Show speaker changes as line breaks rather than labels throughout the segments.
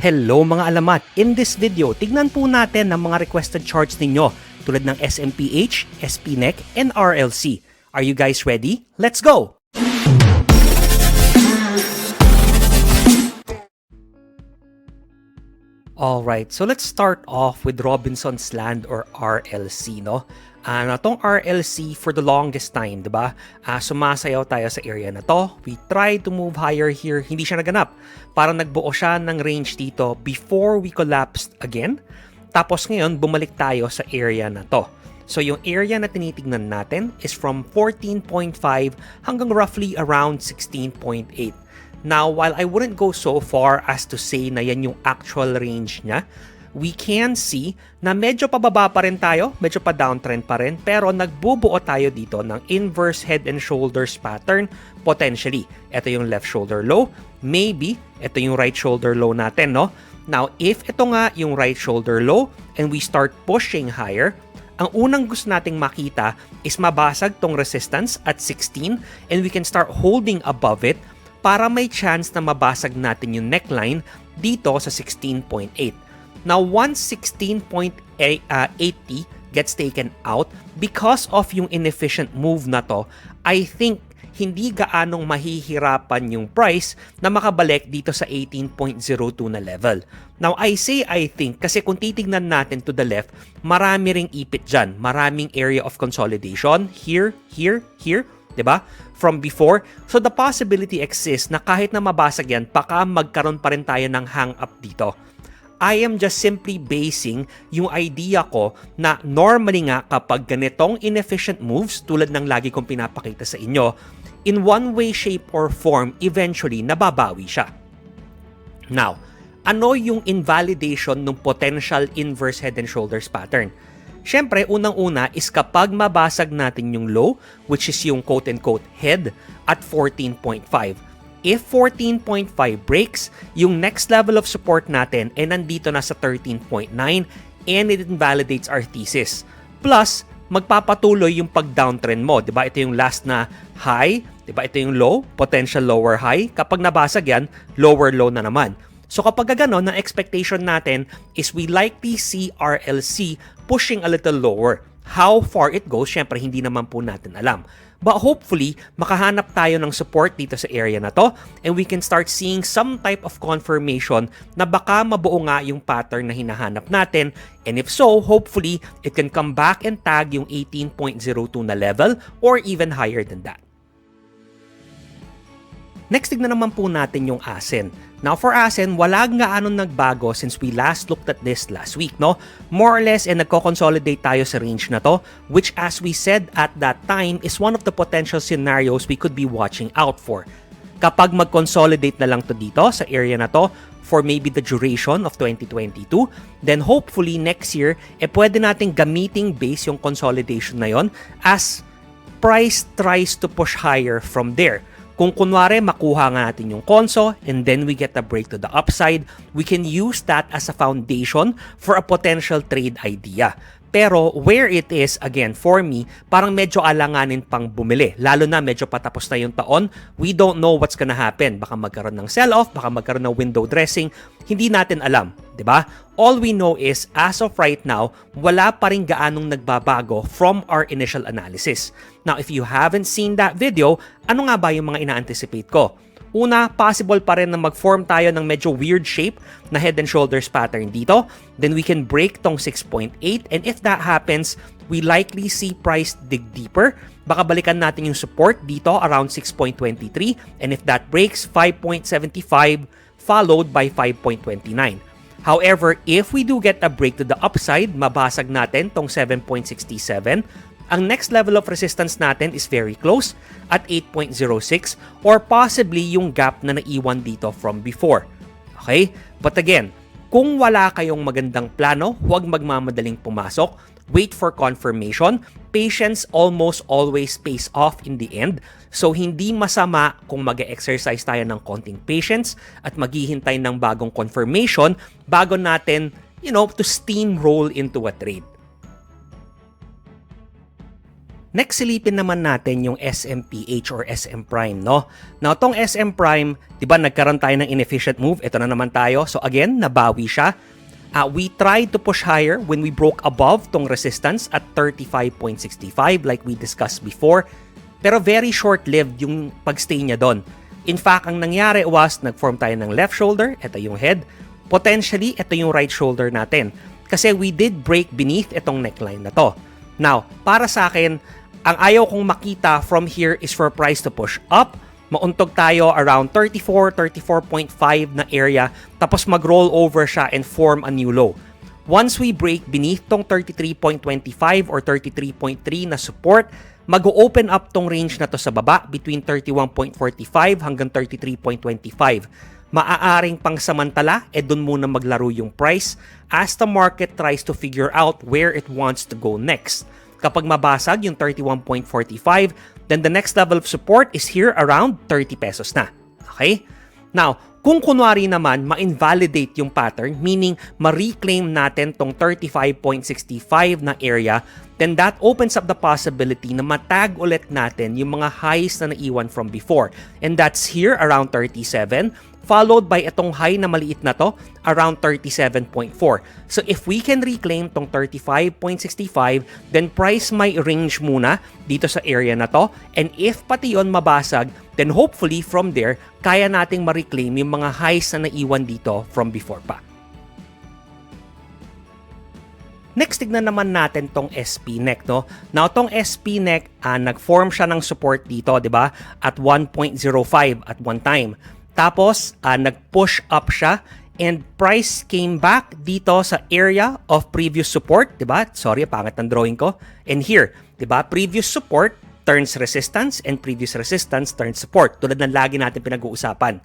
Hello mga alamat! In this video, tignan po natin ang mga requested charts ninyo tulad ng SMPH, SPNEC, and RLC. Are you guys ready? Let's go! Alright, so let's start off with Robinson's Land or RLC, no? Itong RLC for the longest time, diba? Sumasayaw tayo sa area na to. We tried to move higher here. Hindi siya naganap. Parang nagbuo siya ng range dito before we collapsed again. Tapos ngayon, bumalik tayo sa area na to. So yung area na tinitignan natin is from 14.5 hanggang roughly around 16.8. Now, while I wouldn't go so far as to say na yan yung actual range niya, we can see na medyo pababa pa rin tayo, medyo pa downtrend pa rin, pero nagbubuo tayo dito ng inverse head and shoulders pattern potentially. Ito yung left shoulder low, maybe ito yung right shoulder low natin, no? Now, if ito nga yung right shoulder low and we start pushing higher, ang unang gusto nating makita is mabasag tong resistance at 16 and we can start holding above it para may chance na mabasag natin yung neckline dito sa 16.8. Now, once 16.80 gets taken out, because of yung inefficient move na to, I think hindi gaanong mahihirapan yung price na makabalik dito sa 18.02 na level. Now, I say I think kasi kung titignan natin to the left, marami ring ipit dyan. Maraming area of consolidation. Here, here, here. Diba? From before. So, the possibility exists na kahit na mabasag yan, baka magkaroon pa rin tayo ng hang up dito. I am just simply basing yung idea ko na normally nga kapag ganitong inefficient moves tulad ng lagi kong pinapakita sa inyo, in one way, shape, or form, eventually, nababawi siya. Now, ano yung invalidation ng potential inverse head and shoulders pattern? Siyempre, unang-una is kapag mabasag natin yung low, which is yung quote-unquote head at 14.5. If 14.5 breaks, yung next level of support natin ay nandito na sa 13.9 and it invalidates our thesis. Plus, magpapatuloy yung pag-downtrend mo. Diba? Ito yung last na high. Diba? Ito yung low, potential lower high. Kapag nabasag yan, lower low na naman. So kapag gano'n, ang expectation natin is we likely see RLC pushing a little lower. How far it goes, syempre hindi naman po natin alam. But hopefully, makahanap tayo ng support dito sa area na to and we can start seeing some type of confirmation na baka mabuo nga yung pattern na hinahanap natin. And if so, hopefully, it can come back and tag yung 18.02 na level or even higher than that. Next, tignan naman po natin yung ACEN. Now, for ACEN, wala nga anong nagbago since we last looked at this last week, no? More or less, nagko-consolidate tayo sa range na to, which as we said at that time, is one of the potential scenarios we could be watching out for. Kapag mag-consolidate na lang to dito sa area na to for maybe the duration of 2022, then hopefully next year, pwede nating gamiting base yung consolidation na yon as price tries to push higher from there. Kung kunwari makuha nga natin yung conso and then we get a break to the upside, we can use that as a foundation for a potential trade idea. Pero where it is, again, for me, parang medyo alanganin pang bumili. Lalo na medyo patapos na yung taon, we don't know what's gonna happen. Baka magkaroon ng sell-off, baka magkaroon ng window dressing, hindi natin alam, di ba? All we know is, as of right now, wala pa rin gaanong nagbabago from our initial analysis. Now, if you haven't seen that video, ano nga ba yung mga ina-anticipate ko? Una, possible pa rin na mag-form tayo ng medyo weird shape na head and shoulders pattern dito. Then we can break tong 6.8 and if that happens, we likely see price dig deeper. Baka balikan natin yung support dito around 6.23 and if that breaks, 5.75 followed by 5.29. However, if we do get a break to the upside, mabasag natin tong 7.67. Ang next level of resistance natin is very close at 8.06 or possibly yung gap na naiwan dito from before. Okay? But again, kung wala kayong magandang plano, huwag magmamadaling pumasok. Wait for confirmation. Patience almost always pays off in the end. So, hindi masama kung mag-exercise tayo ng konting patience at maghihintay ng bagong confirmation bago natin, to steamroll into a trade. Next, silipin naman natin yung SMPH or SM Prime, no? Now, tong SM Prime, di ba nagkaroon tayo ng inefficient move? Ito na naman tayo. So again, nabawi siya. We tried to push higher when we broke above tong resistance at 35.65 like we discussed before. Pero very short-lived yung pagstay niya doon. In fact, ang nangyari was, nag-form tayo ng left shoulder. Ito yung head. Potentially, ito yung right shoulder natin. Kasi we did break beneath itong neckline na to. Now, para sa akin, ang ayaw kong makita from here is for price to push up. Mauntog tayo around 34, 34.5 na area. Tapos mag-roll over siya and form a new low. Once we break beneath tong 33.25 or 33.3 na support, mag-open up tong range na to sa baba between 31.45 hanggang 33.25. Maaaring pangsamantala, dun muna maglaro yung price as the market tries to figure out where it wants to go next. Kapag mabasag yung 31.45, then the next level of support is here around 30 pesos na. Okay? Now, kung kunwari naman ma-invalidate yung pattern, meaning ma-reclaim natin tong 35.65 na area, then that opens up the possibility na matag ulit natin yung mga highs na naiwan from before. And that's here around 37, followed by itong high na maliit na to around 37.4. So if we can reclaim tong 35.65, then price may range muna dito sa area na to. And if pati yon mabasag, then hopefully from there, kaya nating ma-reclaim yung mga highs na naiwan dito from before pa. Next, tignan naman natin tong SPNEC, no? Now, tong SPNEC, nag-form siya ng support dito, di ba? At 1.05 at one time. Tapos, nag-push up siya and price came back dito sa area of previous support, 'di ba? Sorry, pangit ng drawing ko. And here, 'di ba? Previous support turns resistance and previous resistance turns support. Tulad ng lagi natin pinag-uusapan.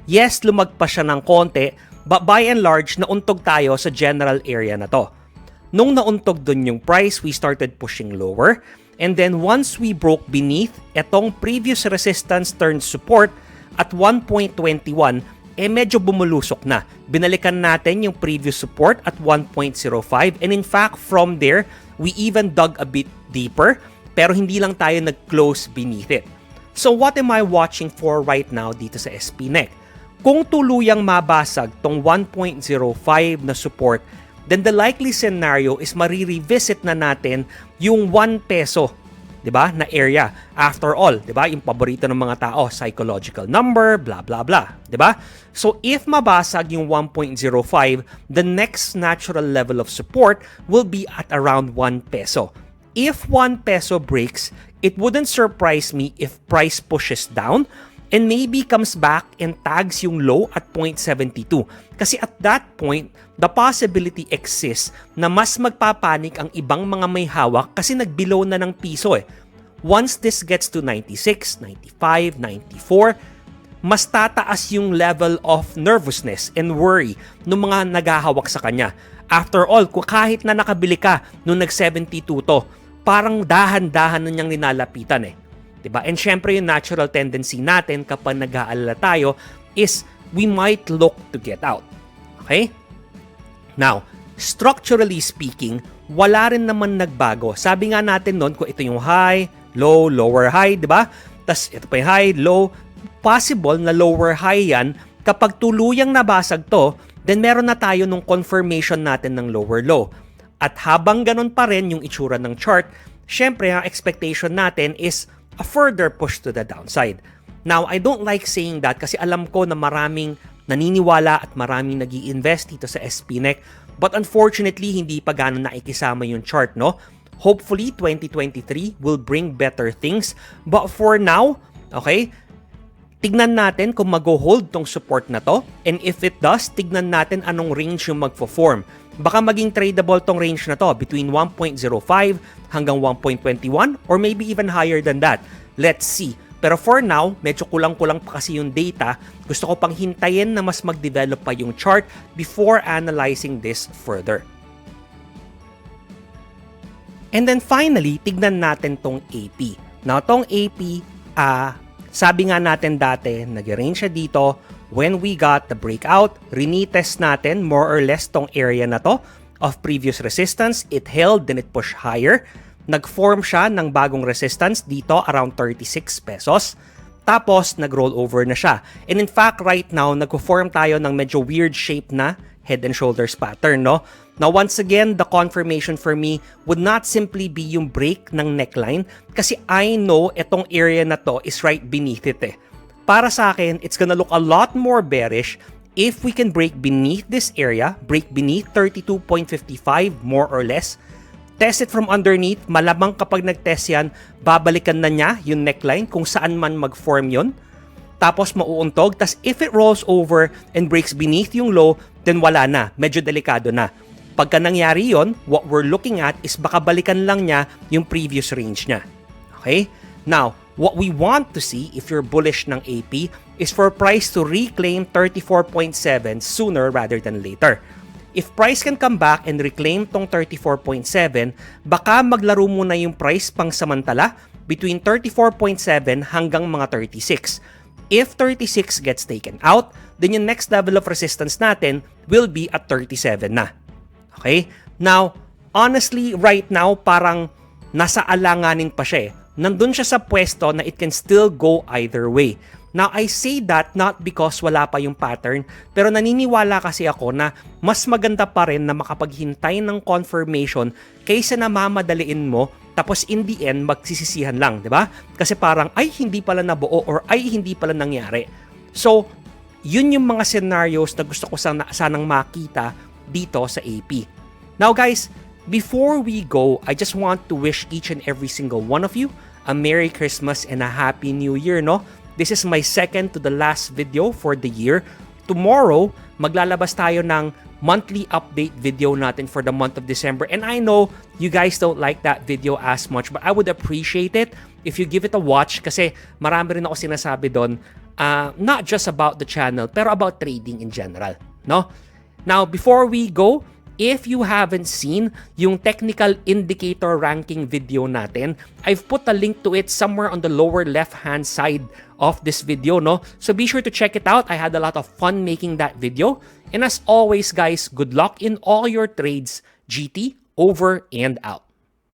Yes, lumagpas siya ng konti, but by and large, nauntog tayo sa general area na to. Nung nauntog dun yung price, we started pushing lower. And then once we broke beneath etong previous resistance turns support, at 1.21, medyo bumulusok na. Binalikan natin yung previous support at 1.05 and in fact, from there, we even dug a bit deeper pero hindi lang tayo nag-close beneath it. So what am I watching for right now dito sa SPNEC? Kung tuluyang mabasag tong 1.05 na support, then the likely scenario is marirevisit na natin yung 1 peso, 'di ba, na area. After all, 'di ba, yung paborito ng mga tao, psychological number, blah blah blah, 'di ba? So if mabasag yung 1.05, the next natural level of support will be at around 1 peso. If 1 peso breaks, it wouldn't surprise me if price pushes down and maybe comes back and tags yung low at 0.72. Kasi at that point, the possibility exists na mas magpapanik ang ibang mga may hawak kasi nagbelow na ng piso eh. Once this gets to 96, 95, 94, mas tataas yung level of nervousness and worry ng mga naghahawak sa kanya. After all, kahit na nakabili ka nung nag-72 to, parang dahan-dahan na niyang ninalapitan eh. Diba? And syempre yung natural tendency natin kapag nag-aalala tayo is we might look to get out. Okay? Now, structurally speaking, wala rin naman nagbago. Sabi nga natin noon kung ito yung high, low, lower high, diba? Tas ito pa yung high, low. Possible na lower high yan. Kapag tuluyang nabasag to, then meron na tayo nung confirmation natin ng lower low. At habang ganun pa rin yung itsura ng chart, syempre ang expectation natin is a further push to the downside. Now, I don't like saying that kasi alam ko na maraming naniniwala at maraming nag-i-invest dito sa SPNEC, but unfortunately, hindi pa gano'n nakikisama yung chart, no? Hopefully, 2023 will bring better things, but for now, okay, tignan natin kung mag-hold tong support na to, and if it does, tignan natin anong range yung magpo-form. Baka maging tradable tong range na to between 1.05 hanggang 1.21 or maybe even higher than that. Let's see. Pero for now, medyo kulang-kulang pa kasi yung data. Gusto ko pang hintayin na mas mag-develop pa yung chart before analyzing this further. And then finally, tignan natin tong AP. Now, tong AP, sabi nga natin dati, nag-range siya dito. When we got the breakout, retest natin more or less tong area na to of previous resistance. It held, then it pushed higher. nag-form siya ng bagong resistance dito around 36 pesos. Tapos, nag-roll over na siya. And in fact, right now, nag-form tayo ng medyo weird shape na head and shoulders pattern, no? Now, once again, the confirmation for me would not simply be yung break ng neckline kasi I know itong area na to is right beneath it eh. Para sa akin, it's gonna look a lot more bearish if we can break beneath this area, break beneath 32.55 more or less, test it from underneath, malamang kapag nag-test yan, babalikan na niya yung neckline kung saan man mag-form yun. Tapos mauuntog, tas if it rolls over and breaks beneath yung low, then wala na, medyo delikado na. Pagka nangyari yon, what we're looking at is baka balikan lang niya yung previous range niya. Okay? Now, what we want to see if you're bullish ng AP is for price to reclaim 34.7 sooner rather than later. If price can come back and reclaim tong 34.7, baka maglaro muna yung price pang samantala between 34.7 hanggang mga 36. If 36 gets taken out, then yung next level of resistance natin will be at 37 na. Okay? Now, honestly, right now, parang nasa alanganin pa siya eh. Nandun siya sa pwesto na it can still go either way. Now, I say that not because wala pa yung pattern, pero naniniwala kasi ako na mas maganda pa rin na makapaghintay ng confirmation kaysa na mamadaliin mo tapos in the end magsisisihan lang, di ba? Kasi parang ay hindi pala nabuo or ay hindi pala nangyari. So, yun yung mga scenarios na gusto ko sanang makita dito sa AP. Now guys, before we go, I just want to wish each and every single one of you a Merry Christmas and a Happy New Year, no? This is my second to the last video for the year. Tomorrow, maglalabas tayo ng monthly update video natin for the month of December. And I know you guys don't like that video as much, but I would appreciate it if you give it a watch kasi marami rin ako sinasabi doon, not just about the channel, pero about trading in general, no? Now, before we go, if you haven't seen yung technical indicator ranking video natin, I've put a link to it somewhere on the lower left-hand side of this video, no? So be sure to check it out. I had a lot of fun making that video. And as always, guys, good luck in all your trades. GT, over and out.